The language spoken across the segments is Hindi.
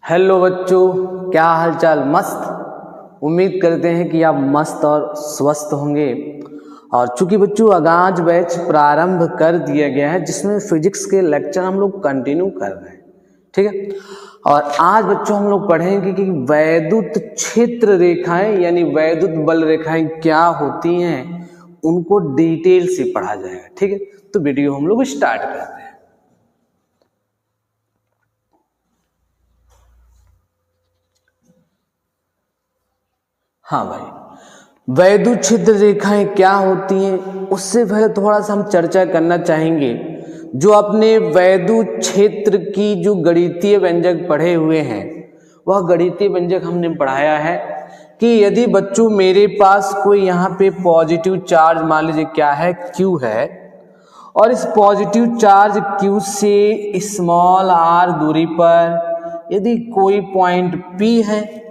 हेलो बच्चों, क्या हाल चाल? मस्त। उम्मीद करते हैं कि आप मस्त और स्वस्थ होंगे। और चूंकि बच्चों आगाज बैच प्रारंभ कर दिया गया है जिसमें फिजिक्स के लेक्चर हम लोग कंटिन्यू कर रहे हैं, ठीक है। और आज बच्चों हम लोग पढ़ेंगे कि वैद्युत क्षेत्र रेखाएं यानी वैद्युत बल रेखाएं क्या होती हैं, उनको डिटेल से पढ़ा जाएगा, ठीक है। तो वीडियो हम लोग स्टार्ट करते हैं। हाँ भाई, वैद्युत क्षेत्र रेखाएं क्या होती हैं उससे पहले थोड़ा सा हम चर्चा करना चाहेंगे। जो अपने वैद्युत क्षेत्र की जो गणितीय व्यंजक पढ़े हुए हैं, वह गणितीय व्यंजक हमने पढ़ाया है कि यदि बच्चों मेरे पास कोई यहाँ पे पॉजिटिव चार्ज मान लीजिए क्या है, Q है, और इस पॉजिटिव चार्ज Q से स्मॉल r दूरी पर यदि कोई पॉइंट P है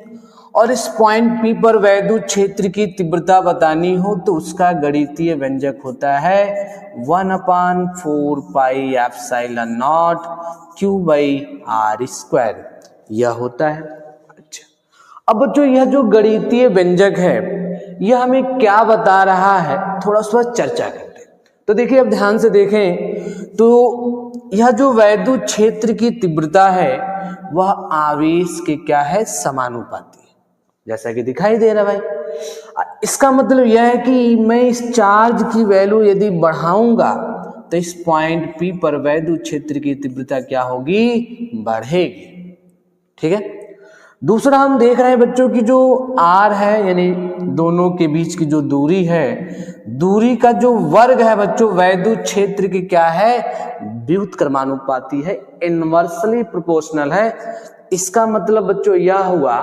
और इस पॉइंट P पर वैद्युत क्षेत्र की तीव्रता बतानी हो तो उसका गणितीय व्यंजक होता है 1/4 पाई एप्सिलॉन नॉट Q/r²। यह होता है। अच्छा, अब बच्चों यह जो गणितीय व्यंजक है यह हमें क्या बता रहा है, थोड़ा सा चर्चा करते हैं। तो देखिए, अब ध्यान से देखें तो यह जो वैद्युत क्षेत्र की तीव्रता है वह आवेश के क्या है, समानुपाती है, जैसा कि दिखाई दे रहा है भाई। इसका मतलब यह है कि मैं इस चार्ज की वैल्यू यदि बढ़ाऊंगा तो इस पॉइंट P पर वैद्युत क्षेत्र की तीव्रता क्या होगी, बढ़ेगी, ठीक है। दूसरा हम देख रहे हैं बच्चों की जो R है यानी दोनों के बीच की जो दूरी है, दूरी का जो वर्ग है बच्चों वैद्युत क्षेत्र की क्या है, व्युत्क्रमानुपाती है, इनवर्सली प्रोपोर्शनल है। इसका मतलब बच्चों यह हुआ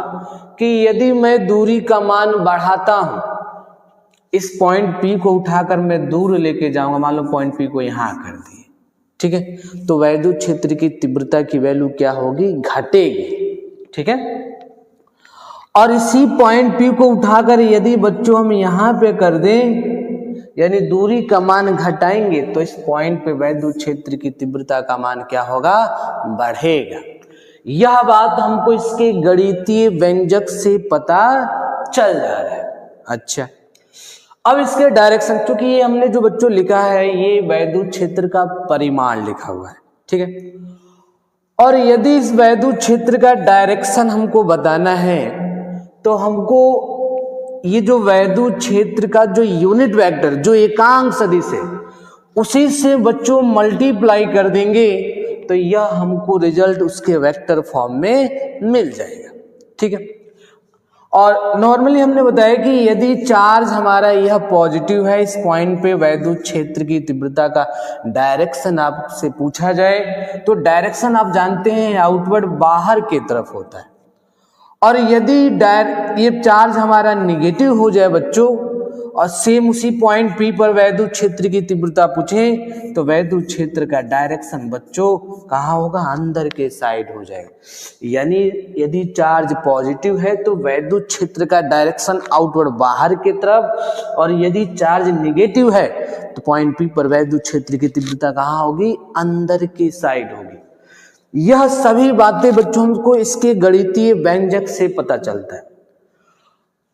कि यदि मैं दूरी का मान बढ़ाता हूं, इस पॉइंट P को उठाकर मैं दूर लेके जाऊंगा, मान लो पॉइंट P को यहां कर दिए, ठीक है, तो वैद्युत क्षेत्र की तीव्रता की वैल्यू क्या होगी, घटेगी, ठीक है। और इसी पॉइंट P को उठाकर यदि बच्चों हम यहां पे कर दें यानी दूरी का मान घटाएंगे तो इस पॉइंट पे वैद्युत क्षेत्र की तीव्रता का मान क्या होगा, बढ़ेगा। यह बात हमको इसके गणितीय व्यंजक से पता चल जा रहा है। अच्छा, अब इसके डायरेक्शन, क्योंकि ये हमने जो बच्चों लिखा है ये वैद्युत क्षेत्र का परिमाण लिखा हुआ है, ठीक है। और यदि इस वैद्युत क्षेत्र का डायरेक्शन हमको बताना है तो हमको ये जो वैद्युत क्षेत्र का जो यूनिट वेक्टर जो एकांक सदिश है उसी से बच्चों मल्टीप्लाई कर देंगे तो यह हमको रिजल्ट उसके वेक्टर फॉर्म में मिल जाएगा, ठीक है। और नॉर्मली हमने बताया कि यदि चार्ज हमारा यह पॉजिटिव है, इस पॉइंट पे वैद्युत क्षेत्र की तीव्रता का डायरेक्शन आपसे पूछा जाए तो डायरेक्शन आप जानते हैं आउटवर्ड बाहर की तरफ होता है। और यदि ये चार्ज हमारा निगेटिव हो जाए बच्चों और सेम उसी पॉइंट P पर वैद्युत क्षेत्र की तीव्रता पूछे तो वैद्युत क्षेत्र का डायरेक्शन बच्चों कहाँ होगा, अंदर के साइड हो जाएगा। यानी यदि चार्ज पॉजिटिव है तो वैद्युत क्षेत्र का डायरेक्शन आउटवर्ड बाहर की तरफ, और यदि चार्ज निगेटिव है तो पॉइंट P पर वैद्युत क्षेत्र की तीव्रता कहाँ होगी, अंदर की साइड होगी। यह सभी बातें बच्चों हमको इसके गणितीय व्यंजक से पता चलता है।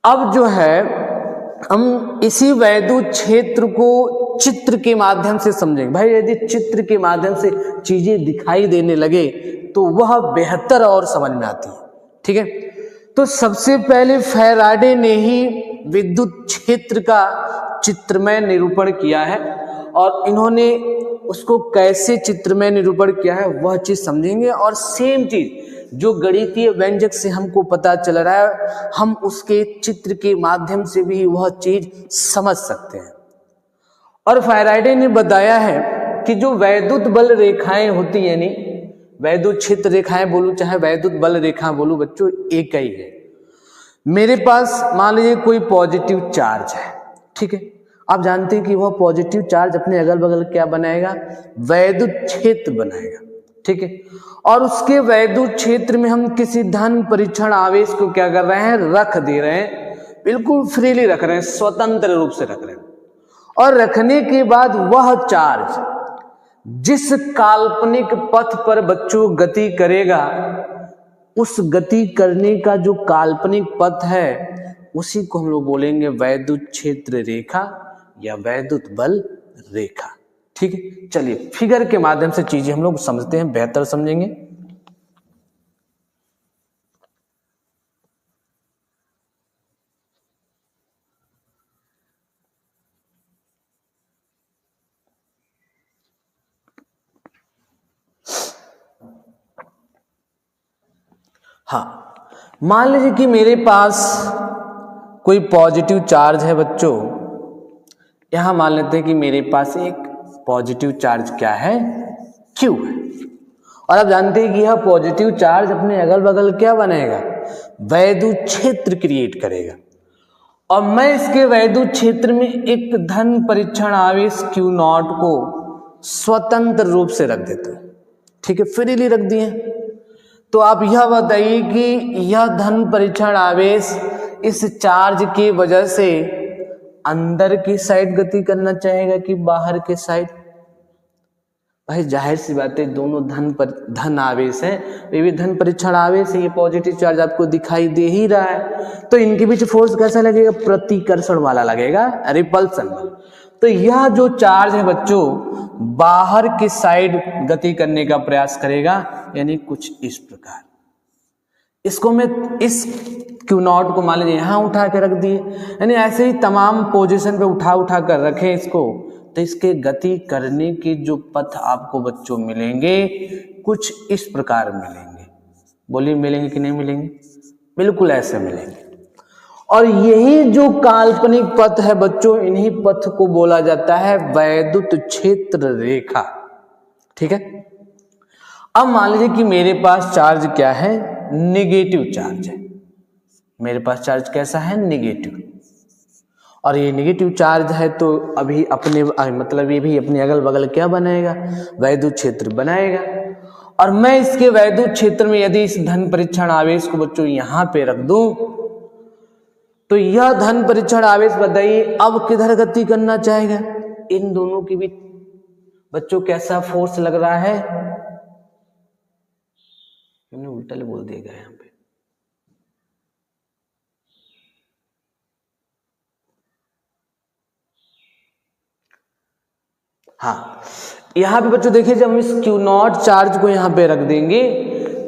अब जो है हम इसी वैद्युत क्षेत्र को चित्र के माध्यम से समझेंगे। भाई यदि चित्र के माध्यम से चीजें दिखाई देने लगे तो वह बेहतर और समझ में आती है, ठीक है। तो सबसे पहले फैराडे ने ही विद्युत क्षेत्र का चित्रमय निरूपण किया है और इन्होंने उसको कैसे चित्रमय निरूपण किया है वह चीज समझेंगे। और सेम चीज जो गणितीय व्यंजक से हमको पता चल रहा है हम उसके चित्र के माध्यम से भी वह चीज समझ सकते हैं। और फैराडे ने बताया है कि जो वैद्युत बल रेखाएं होती यानी वैद्युत क्षेत्र रेखाएं बोलूं चाहे वैद्युत बल रेखा बोलूं बच्चों एक ही है। मेरे पास मान लीजिए कोई पॉजिटिव चार्ज है, ठीक है। आप जानते हैं कि वह पॉजिटिव चार्ज अपने अगल बगल क्या बनाएगा, वैद्युत क्षेत्र बनाएगा, ठीक है। और उसके वैद्युत क्षेत्र में हम किसी धन परीक्षण आवेश को क्या कर रहे हैं, रख दे रहे हैं, बिल्कुल फ्रीली रख रहे हैं, स्वतंत्र रूप से रख रहे हैं। और रखने के बाद वह चार्ज जिस काल्पनिक पथ पर बच्चों गति करेगा उस गति करने का जो काल्पनिक पथ है उसी को हम लोग बोलेंगे वैद्युत क्षेत्र रेखा या वैद्युत बल रेखा। ठीक है, चलिए फिगर के माध्यम से चीजें हम लोग समझते हैं, बेहतर समझेंगे। हाँ, मान लीजिए कि मेरे पास कोई पॉजिटिव चार्ज है बच्चों। यहां मान लेते हैं कि मेरे पास एक पॉजिटिव चार्ज क्या है, Q है। और आप जानते हैं कि यह पॉजिटिव चार्ज अपने अगल बगल क्या बनाएगा, वैद्युत क्षेत्र क्रिएट करेगा। और मैं इसके वैद्युत क्षेत्र में एक धन परीक्षण आवेश Q0 को स्वतंत्र रूप से रख देता हूं। ठीक है, फ्रीली रख दिए। तो आप यह बताइए कि यह धन परीक्षण आवेश इस चार्ज की वजह से अंदर की साइड गति करना चाहेगा कि बाहर के साइड? भाई जाहिर सी बात है, दोनों धन आवेश है, ये भी धन परीक्षण आवेश है, ये पॉजिटिव चार्ज आपको दिखाई दे ही रहा है। तो इनके बीच फोर्स कैसा लगेगा, प्रतिकर्षण वाला लगेगा, रिपल्सन वाला। तो यह जो चार्ज है बच्चों बाहर की साइड गति करने का प्रयास करेगा, यानी कुछ इस प्रकार। इसको मैं इस Q0 को मान लीजिए यहां उठा के रख दिए, यानी ऐसे ही तमाम पोजीशन पे उठा कर रखें इसको, तो इसके गति करने के जो पथ आपको बच्चों मिलेंगे कुछ इस प्रकार मिलेंगे। बोलिए मिलेंगे कि नहीं मिलेंगे? बिल्कुल ऐसे मिलेंगे। और यही जो काल्पनिक पथ है बच्चों, इन्हीं पथ को बोला जाता है वैद्युत क्षेत्र रेखा। ठीक है, अब मान लीजिए कि मेरे पास चार्ज क्या है, नेगेटिव चार्ज है। मेरे पास चार्ज कैसा है, नेगेटिव। और ये नेगेटिव चार्ज है तो अभी अपने मतलब ये भी अपने अगल बगल क्या बनाएगा, वैद्युत क्षेत्र बनाएगा। और मैं इसके वैद्युत क्षेत्र में यदि इस धन परीक्षण आवेश को बच्चों यहां पे रख दूं, तो यह धन परीक्षण आवेश बताइए अब किधर गति करना चाहेगा, इन दोनों के बीच बच्चों कैसा फोर्स लग रहा है? मैंने उल्टा बोल दिया यहाँ पे। हाँ, यहां पे बच्चों देखिए, जब हम इस Q0 चार्ज को यहां पे रख देंगे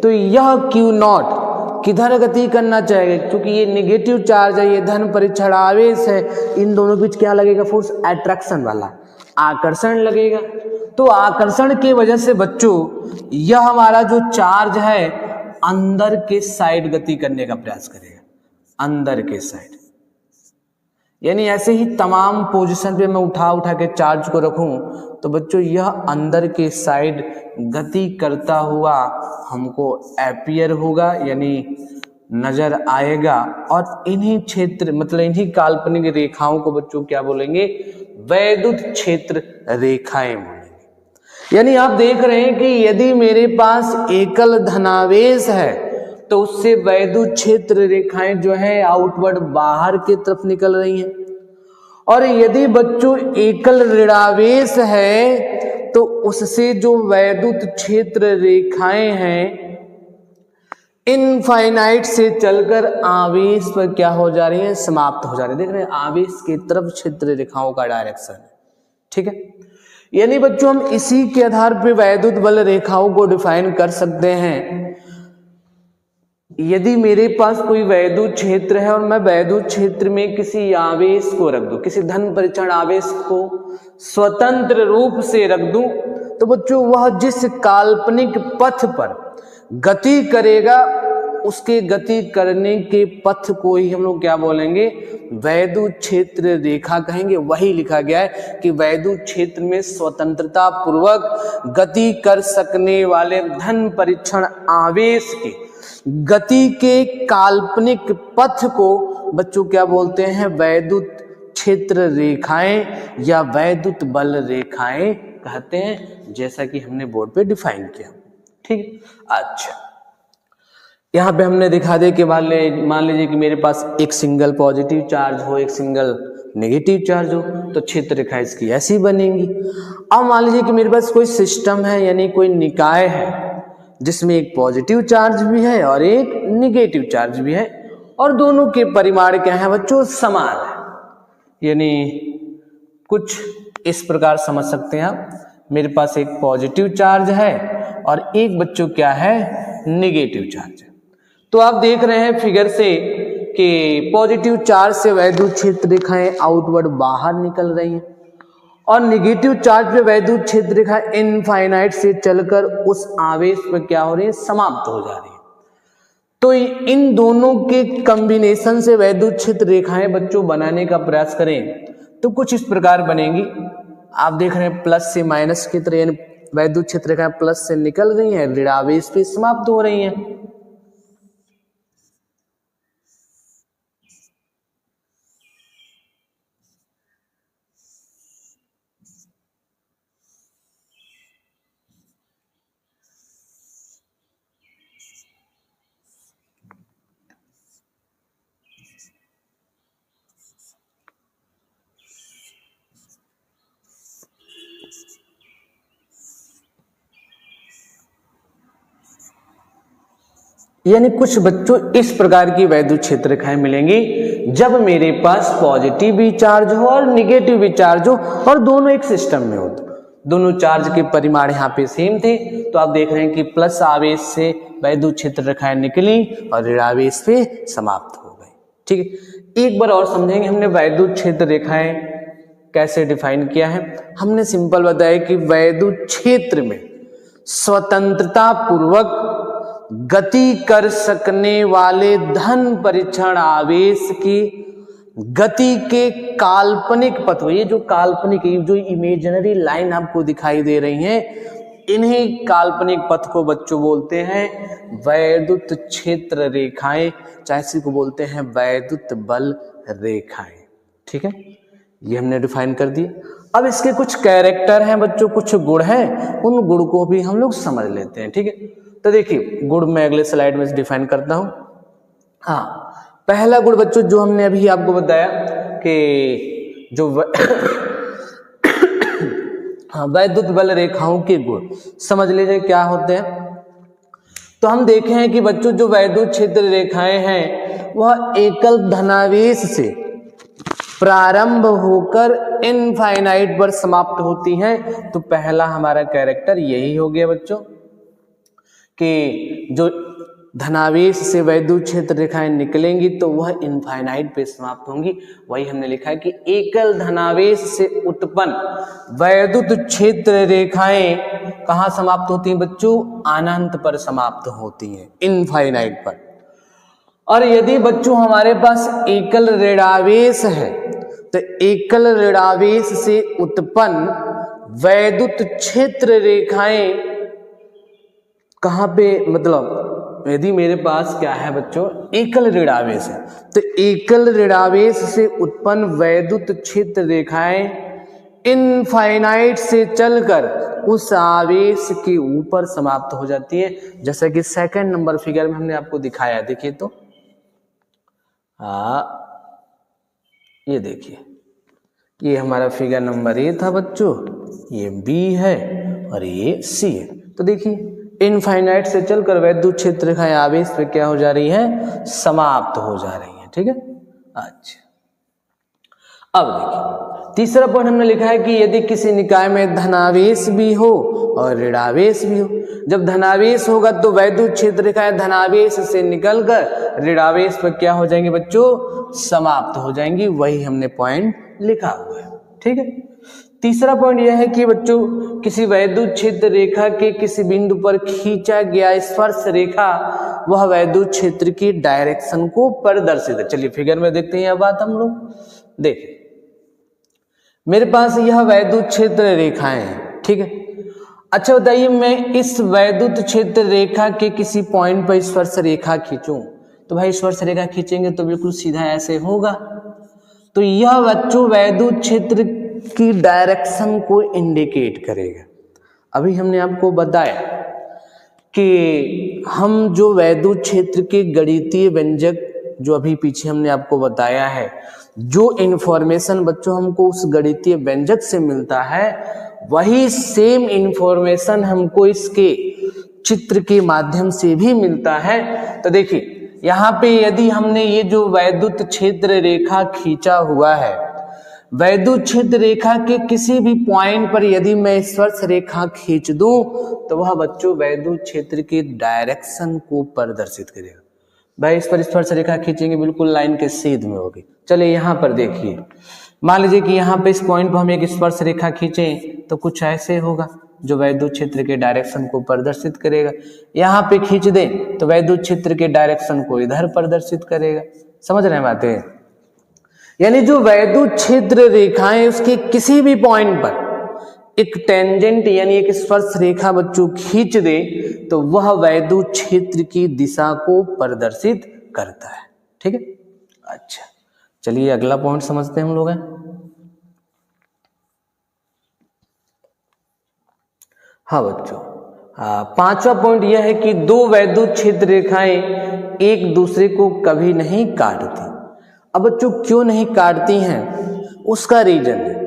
तो यह Q0 किधर गति करना चाहेगा, क्योंकि ये नेगेटिव चार्ज है, ये धन परीक्षण आवेश है, इन दोनों के बीच क्या लगेगा फोर्स, अट्रैक्शन वाला, आकर्षण लगेगा। तो आकर्षण की वजह से बच्चों यह हमारा जो चार्ज है अंदर के साइड गति करने का प्रयास करेगा, अंदर के साइड। यानी ऐसे ही तमाम पोजीशन पे मैं उठा के चार्ज को रखूं तो बच्चों यह अंदर के साइड गति करता हुआ हमको अपीयर होगा, यानी नजर आएगा। और इन्हीं क्षेत्र मतलब इन्हीं काल्पनिक रेखाओं को बच्चों क्या बोलेंगे, वैद्युत क्षेत्र रेखाएं बोलेंगे। यानी आप देख रहे हैं कि यदि मेरे पास एकल धनावेश है तो उससे वैद्युत क्षेत्र रेखाएं जो है आउटवर्ड बाहर की तरफ निकल रही हैं। और यदि बच्चों एकल ऋणावेश है तो उससे जो वैद्युत क्षेत्र रेखाएं हैं इनफाइनाइट से चलकर आवेश पर क्या हो जा रही है, समाप्त हो जा रही है। देख रहे हैं आवेश की तरफ क्षेत्र रेखाओं का डायरेक्शन है। ठीक है, यानी बच्चों हम इसी के आधार पर वैद्युत बल रेखाओं को डिफाइन कर सकते हैं। यदि मेरे पास कोई वैद्युत क्षेत्र है और मैं वैद्युत क्षेत्र में किसी आवेश को रख दूं, किसी धन परीक्षण आवेश को स्वतंत्र रूप से रख दूं, तो बच्चों वह जिस काल्पनिक पथ पर गति करेगा उसके गति करने के पथ को ही हम लोग क्या बोलेंगे, वैद्युत क्षेत्र रेखा कहेंगे। वही लिखा गया है कि वैद्युत क्षेत्र में स्वतंत्रता पूर्वक गति कर सकने वाले धन परीक्षण आवेश के गति के काल्पनिक पथ को बच्चों क्या बोलते हैं, वैद्युत क्षेत्र रेखाएं या वैद्युत बल रेखाएं कहते हैं, जैसा कि हमने बोर्ड पे डिफाइन किया। ठीक, अच्छा यहाँ पे हमने दिखा दिया कि मान लीजिए कि मेरे पास एक सिंगल पॉजिटिव चार्ज हो, एक सिंगल नेगेटिव चार्ज हो, तो क्षेत्र रेखा इसकी ऐसी बनेंगी। अब मान लीजिए कि मेरे पास कोई सिस्टम है, यानी कोई निकाय है जिसमें एक पॉजिटिव चार्ज भी है और एक निगेटिव चार्ज भी है, और दोनों के परिमाण क्या है बच्चों, समान है। यानी कुछ इस प्रकार समझ सकते हैं आप, मेरे पास एक पॉजिटिव चार्ज है और एक बच्चों क्या है, निगेटिव चार्ज है। तो आप देख रहे हैं फिगर से कि पॉजिटिव चार्ज से वैद्युत क्षेत्र रेखाएं आउटवर्ड बाहर निकल रही हैं और निगेटिव चार्ज पे वैद्युत क्षेत्र रेखा इनफाइनाइट से चलकर उस आवेश पर क्या हो रही है, समाप्त हो जा रही है। तो इन दोनों के कॉम्बिनेशन से वैद्युत क्षेत्र रेखाएं बच्चों बनाने का प्रयास करें तो कुछ इस प्रकार बनेंगी। आप देख रहे हैं प्लस से माइनस की तरह, यानी वैद्युत क्षेत्र रेखाएं प्लस से निकल रही हैं, ऋण आवेश पे समाप्त हो रही हैं। यानी कुछ बच्चों इस प्रकार की वैद्युत क्षेत्र रेखाएं मिलेंगी जब मेरे पास पॉजिटिव भी चार्ज हो और निगेटिव भी चार्ज हो और दोनों एक सिस्टम में हो। दोनों चार्ज के परिमाण यहाँ पे सेम थे, तो आप देख रहे हैं कि प्लस आवेश से वैद्युत क्षेत्र रेखाएं निकली और ऋण आवेश पे समाप्त हो गई। ठीक है, एक बार और समझेंगे हमने वैद्युत क्षेत्र रेखाएं कैसे डिफाइन किया है। हमने सिंपल बताया कि वैद्युत क्षेत्र में स्वतंत्रता पूर्वक गति कर सकने वाले धन परिक्षण आवेश की गति के काल्पनिक पथ, ये जो काल्पनिक, जो इमेजिनरी लाइन आपको दिखाई दे रही हैं, इन्हीं काल्पनिक पथ को बच्चों बोलते हैं वैद्युत क्षेत्र रेखाएं, चाहे इसी को बोलते हैं वैद्युत बल रेखाएं। ठीक है, ये हमने डिफाइन कर दिया। अब इसके कुछ कैरेक्टर हैं बच्चों, कुछ गुण हैं, उन गुण को भी हम लोग समझ लेते हैं। ठीक है, तो देखिए गुण मैं अगले स्लाइड में डिफाइन करता हूं। हाँ, पहला गुण बच्चों जो हमने अभी आपको बताया कि जो हाँ, वैद्युत बल रेखाओं के गुण समझ लीजिए क्या होते हैं। तो हम देखे हैं कि बच्चों जो वैद्युत क्षेत्र रेखाएं हैं वह एकल धनावेश से प्रारंभ होकर इनफाइनाइट पर समाप्त होती हैं। तो पहला हमारा कैरेक्टर यही हो गया बच्चों कि जो धनावेश से वैद्युत क्षेत्र रेखाएं निकलेंगी तो वह इनफाइनाइट पे समाप्त होंगी। वही हमने लिखा है कि एकल धनावेश से उत्पन्न वैद्युत क्षेत्र रेखाएं कहाँ समाप्त होती हैं बच्चों, अनंत पर समाप्त होती हैं, इनफाइनाइट पर। और यदि बच्चों हमारे पास एकल ऋणावेश है तो एकल ऋणावेश से उत्पन्न वैद्युत क्षेत्र रेखाएं कहाँ पे, मतलब यदि मेरे पास क्या है बच्चों, एकल ऋणावेश है तो एकल ऋणावेश से उत्पन्न वैद्युत क्षेत्र रेखाएं इनफाइनाइट से चलकर उस आवेश के ऊपर समाप्त हो जाती है, जैसा कि सेकंड नंबर फिगर में हमने आपको दिखाया। देखिए तो ये देखिए, ये हमारा फिगर नंबर ए था बच्चों, ये बी है और ये सी है। तो देखिए इनफाइनाइट से चलकर वैद्युत क्षेत्र रेखाएं आवेश पे क्या हो जा रही है, समाप्त हो जा रही है। ठीक है, अच्छा अब देखिए तीसरा पॉइंट हमने लिखा है कि यदि किसी निकाय में धनावेश भी हो और ऋणावेश भी हो, जब धनावेश होगा तो वैद्युत क्षेत्र रेखाएं धनावेश से निकलकर ऋणावेश पर क्या हो जाएंगे बच्चों, समाप्त हो जाएंगी। वही हमने पॉइंट लिखा हुआ है। ठीक है, तीसरा पॉइंट यह है कि बच्चों किसी वैद्युत क्षेत्र रेखा के किसी बिंदु पर खींचा गया स्पर्श रेखा वह वैद्युत क्षेत्र की डायरेक्शन को प्रदर्शित है। चलिए फिगर में देखते हैं यह बात हम लोग। देखिए मेरे पास यह वैद्युत क्षेत्र रेखाएं हैं। ठीक है, अच्छा बताइए मैं इस वैद्युत क्षेत्र रेखा के किसी पॉइंट पर स्पर्श रेखा खींचूं तो भाई स्पर्श रेखा खींचेंगे तो बिल्कुल सीधा ऐसे होगा। तो यह बच्चों वैद्युत क्षेत्र की डायरेक्शन को इंडिकेट करेगा। अभी हमने आपको बताया कि हम जो वैद्युत क्षेत्र के गणितीय व्यंजक जो अभी पीछे हमने आपको बताया है, जो इंफॉर्मेशन बच्चों हमको उस गणितीय व्यंजक से मिलता है वही सेम इंफॉर्मेशन हमको इसके चित्र के माध्यम से भी मिलता है। तो देखिए यहाँ पे यदि हमने ये जो वैद्युत क्षेत्र रेखा खींचा हुआ है, वैद्युत क्षेत्र रेखा के किसी भी पॉइंट पर यदि मैं स्पर्श रेखा खींच दूं तो वह बच्चों वैद्युत क्षेत्र के डायरेक्शन को प्रदर्शित करेगा। भाई इस पर स्पर्श रेखा खींचेंगे बिल्कुल लाइन के सीध में होगी। चलिए यहाँ पर देखिए, मान लीजिए कि यहाँ पे इस पॉइंट पर हम एक स्पर्श रेखा खींचें तो कुछ ऐसे होगा जो वैद्युत क्षेत्र के डायरेक्शन को प्रदर्शित करेगा। यहाँ पे खींच दें तो वैद्युत क्षेत्र के डायरेक्शन को इधर प्रदर्शित करेगा। समझ रहे हैं बातें? यानी जो वैद्युत क्षेत्र रेखाएं उसके किसी भी पॉइंट पर एक टेंजेंट यानी एक स्पर्श रेखा बच्चों खींच दे तो वह वैद्युत क्षेत्र की दिशा को प्रदर्शित करता है। ठीक है, अच्छा चलिए अगला पॉइंट समझते हैं हम लोग। हाँ बच्चों, पांचवा पॉइंट यह है कि दो वैद्युत क्षेत्र रेखाएं एक दूसरे को कभी नहीं काटती। अब बच्चों क्यों नहीं काटती हैं, उसका रीजन है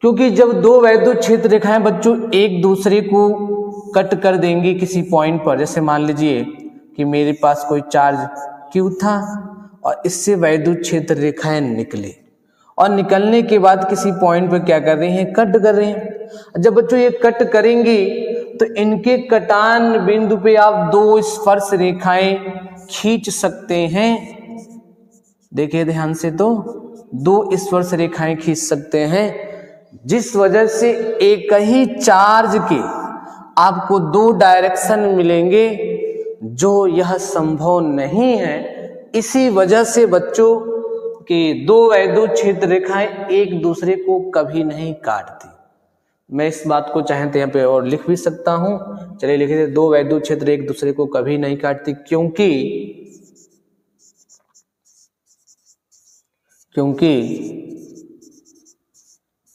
क्योंकि जब दो वैद्युत क्षेत्र रेखाएं बच्चों एक दूसरे को कट कर देंगी किसी पॉइंट पर, जैसे मान लीजिए कि मेरे पास कोई चार्ज Q था और इससे वैद्युत क्षेत्र रेखाएं निकले और निकलने के बाद किसी पॉइंट पर क्या कर रही हैं, कट कर रही हैं। जब बच्चों ये कट करेंगी तो इनके कटान बिंदु पे आप दो स्पर्श रेखाएं खींच सकते हैं। देखिए ध्यान से, तो दो स्पर्श रेखाएं खींच सकते हैं जिस वजह से एक ही चार्ज के आपको दो डायरेक्शन मिलेंगे, जो यह संभव नहीं है। इसी वजह से बच्चों के दो वैद्युत क्षेत्र रेखाएं एक दूसरे को कभी नहीं काटती। मैं इस बात को चाहे तो यहाँ पे और लिख भी सकता हूं। चलिए लिख दे, दो वैद्युत क्षेत्र एक दूसरे को कभी नहीं काटती क्योंकि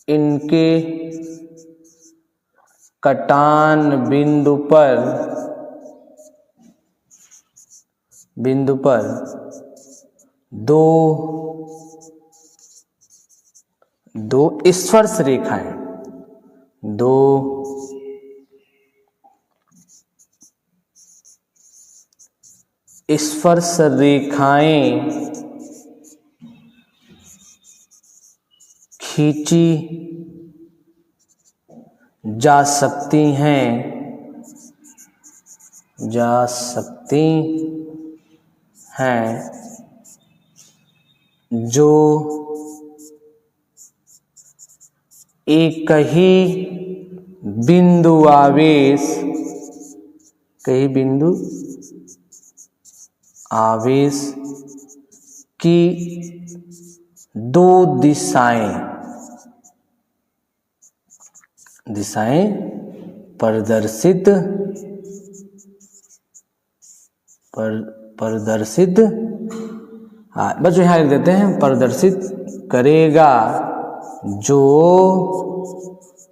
इनके कटान बिंदु पर दो स्पर्श रेखाएं, दो स्पर्श रेखाएं खींची जा सकती हैं जो एक ही बिंदु आवेश की दो दिशाएं प्रदर्शित बच्चों यहाँ लिख देते हैं प्रदर्शित करेगा, जो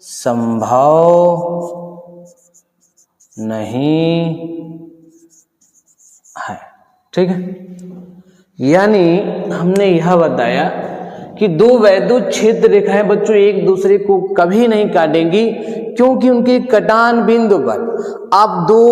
संभव नहीं है। ठीक है, यानी हमने यह बताया कि दो वैद्युत क्षेत्र रेखाएं बच्चों एक दूसरे को कभी नहीं काटेंगी क्योंकि उनके कटान बिंदु पर आप दो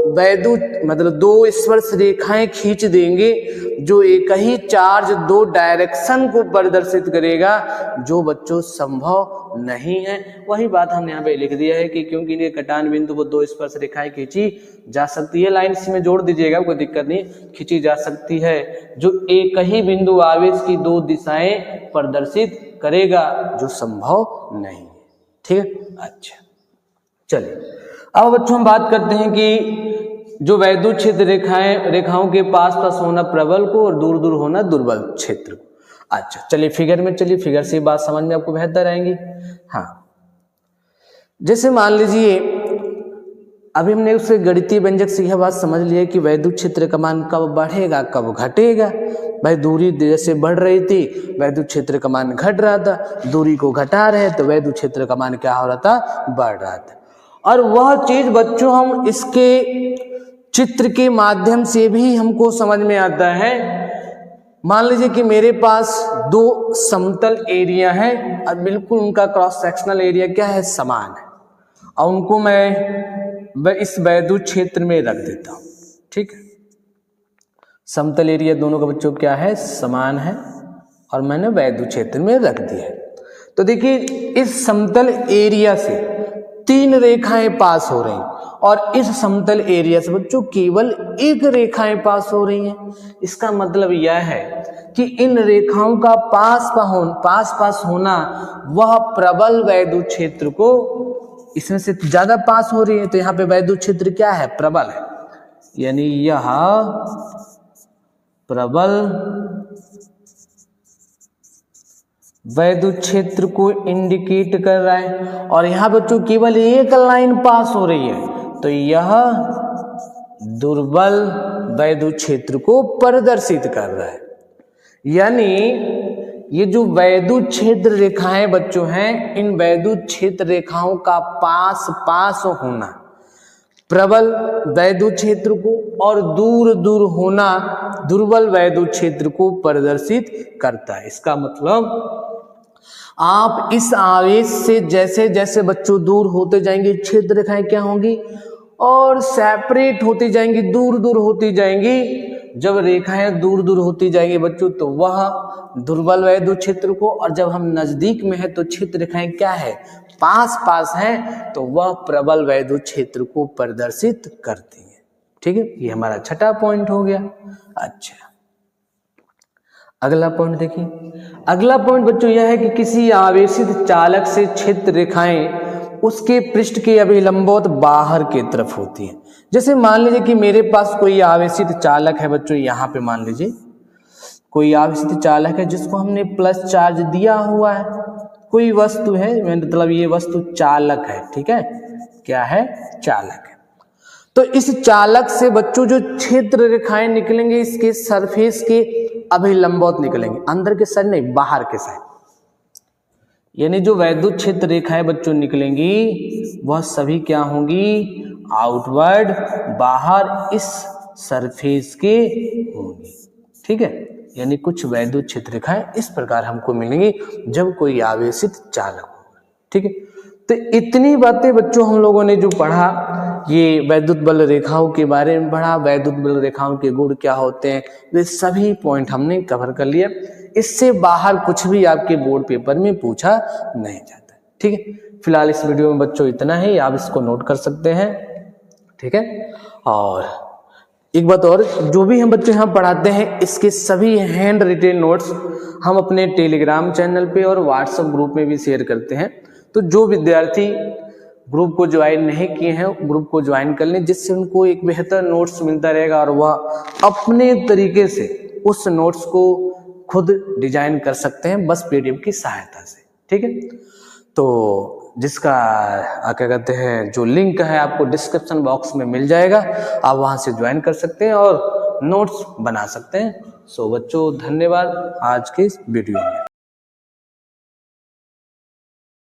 वैद्युत मतलब दो स्पर्श रेखाएं खींच देंगे जो एक ही चार्ज दो डायरेक्शन को प्रदर्शित करेगा, जो बच्चों संभव नहीं है। वही बात हमने यहाँ पे लिख दिया है कि क्योंकि इनके कटान बिंदु पर दो स्पर्श रेखाएं खींची जा सकती है। लाइन इसमें जोड़ दीजिएगा, कोई दिक्कत नहीं, खींची जा सकती है जो एक ही बिंदु आवेश की दो दिशाएं प्रदर्शित करेगा, जो संभव नहीं है। ठीक है, अच्छा चलिए अब बच्चों हम बात करते हैं कि जो वैद्युत क्षेत्र रेखाओं के पास होना प्रबल को और दूर दूर होना दुर्बल क्षेत्र को। अच्छा चलिए फिगर में चलिए, फिगर से बात समझ में आपको बेहतर आएंगी। हाँ, जैसे मान लीजिए अभी हमने उसके गणितीय व्यंजक से यह बात समझ लिया कि वैद्युत क्षेत्र का मान कब बढ़ेगा कब घटेगा। भाई दूरी जैसे बढ़ रही थी वैद्युत क्षेत्र का मान घट रहा था, दूरी को घटा रहे तो वैद्युत क्षेत्र का मान क्या हो रहा था, बढ़ रहा था। और वह चीज बच्चों हम इसके चित्र के माध्यम से भी हमको समझ में आता है। मान लीजिए कि मेरे पास दो समतल एरिया हैं और बिल्कुल उनका क्रॉस सेक्शनल एरिया क्या है, समान है, और उनको मैं वह इस वैद्युत क्षेत्र में रख देता हूं। ठीक है, समतल एरिया दोनों का बच्चों क्या है, समान है, और मैंने वैद्युत क्षेत्र में रख दिया है। तो देखिए इस समतल एरिया से 3 रेखाएं पास हो रही हैं और इस समतल एरिया से बच्चों केवल 1 रेखाएं पास हो रही हैं। इसका मतलब यह है कि इन रेखाओं का पास होना वह प्रबल वैद्युत क्षेत्र को, इसमें से ज्यादा पास हो रही है तो यहाँ पे वैद्युत क्षेत्र क्या है, प्रबल है, यानी यह प्रबल वैद्युत क्षेत्र को इंडिकेट कर रहा है। और यहां बच्चों केवल 1 लाइन पास हो रही है तो यह दुर्बल वैद्युत क्षेत्र को प्रदर्शित कर रहा है। यानी ये जो वैद्युत क्षेत्र रेखाएं बच्चों हैं, इन वैद्युत क्षेत्र रेखाओं का पास होना प्रबल वैद्युत क्षेत्र को और दूर दूर होना दुर्बल वैद्युत क्षेत्र को प्रदर्शित करता है। इसका मतलब आप इस आवेश से जैसे जैसे बच्चों दूर होते जाएंगे, क्षेत्र रेखाएं क्या होंगी और सेपरेट होती जाएंगी, दूर दूर होती जाएंगी। जब रेखाएं दूर दूर होती जाएंगी बच्चों तो वह दुर्बल वैद्युत क्षेत्र को, और जब हम नजदीक में है तो क्षेत्र रेखाएं क्या है, पास हैं, तो वह प्रबल वैद्युत क्षेत्र को प्रदर्शित करती है। ठीक है, ये हमारा छठा पॉइंट हो गया। अच्छा, अगला पॉइंट देखिए। अगला पॉइंट बच्चों यह है कि किसी आवेशित चालक से क्षेत्र रेखाएं उसके पृष्ठ के अभिलंबवत बाहर की तरफ होती हैं। जैसे मान लीजिए कि मेरे पास कोई आवेशित चालक है बच्चों, यहाँ पे मान लीजिए कोई आवेशित चालक है जिसको हमने प्लस चार्ज दिया हुआ है, कोई वस्तु है, मतलब ये वस्तु चालक है। ठीक है, क्या है, चालक है। तो इस चालक से बच्चों जो क्षेत्र रेखाएं निकलेंगे इसके सरफेस के अभिलंबवत निकलेंगे, अंदर के साइड नहीं, बाहर के साइड। यानी जो वैद्युत क्षेत्र रेखाएं बच्चों निकलेंगी वह सभी क्या होंगी, आउटवर्ड, बाहर इस सरफेस के होंगी। ठीक है, यानी कुछ वैद्युत क्षेत्र रेखाएं इस प्रकार हमको मिलेंगी जब कोई आवेशित चालक होगा। ठीक है, तो इतनी बातें बच्चों हम लोगों ने जो पढ़ा, ये वैद्युत बल रेखाओं के बारे में पढ़ा, वैद्युत बल रेखाओं के गुण क्या होते हैं, वे सभी पॉइंट हमने कवर कर लिया। इससे बाहर कुछ भी आपके बोर्ड पेपर में पूछा नहीं जाता। ठीक है, फिलहाल इस वीडियो में बच्चों इतना ही, आप इसको नोट कर सकते हैं। ठीक है, और एक बात और, जो भी हम बच्चों यहाँ पढ़ाते हैं इसके सभी हैंड रिटेन नोट्स हम अपने टेलीग्राम चैनल पे और व्हाट्सएप ग्रुप में भी शेयर करते हैं। तो जो विद्यार्थी ग्रुप को ज्वाइन नहीं किए हैं ग्रुप को ज्वाइन कर लें, जिससे उनको एक बेहतर नोट्स मिलता रहेगा और वह अपने तरीके से उस नोट्स को खुद डिजाइन कर सकते हैं बस पीडीएफ की सहायता से। ठीक है, तो जिसका क्या कहते हैं जो लिंक है आपको डिस्क्रिप्शन बॉक्स में मिल जाएगा, आप वहां से ज्वाइन कर सकते हैं और नोट्स बना सकते हैं। सो बच्चों धन्यवाद आज के इस वीडियो में।